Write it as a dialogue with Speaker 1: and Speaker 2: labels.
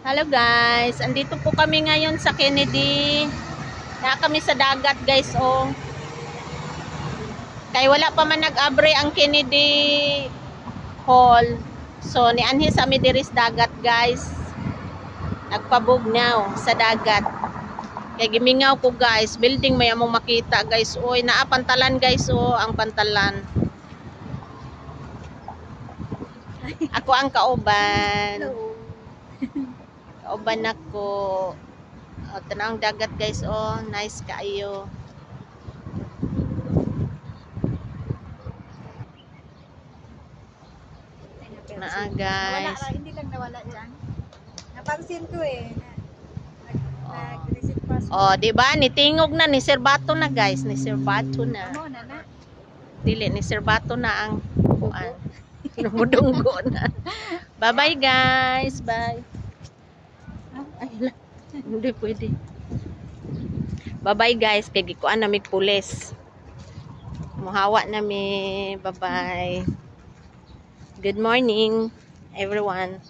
Speaker 1: Hello guys, andito po kami ngayon sa Kennedy. Na kami sa dagat guys, oh. Kaya wala pa man nag-abre ang Kennedy Hall. So ni anhi sa mi diris dagat guys. Nagpabugnaw sa dagat. Kaya gimingaw ko guys, building may among makita guys. Oy, naa pantalan guys, oh, ang pantalan. Ako ang kauban. Kauban ako. O, tanang dagat guys, oh, nice kaayo. Naa guys.
Speaker 2: Nawala, hindi lang nawala dyan. Napansin ko eh. Nag-receive pass.
Speaker 1: Oh, di ba? Nitingog na ni Sir Bato na guys, ni Sir Bato na.
Speaker 2: Ano na na?
Speaker 1: Dili ni Sir Bato na ang kuan. Lumudunggo na. Bye-bye guys. Bye. Ay, hindi pwede. Bye-bye guys. Kaya gikuan na may pulis. Muhawa na may. Bye-bye. Good morning, everyone.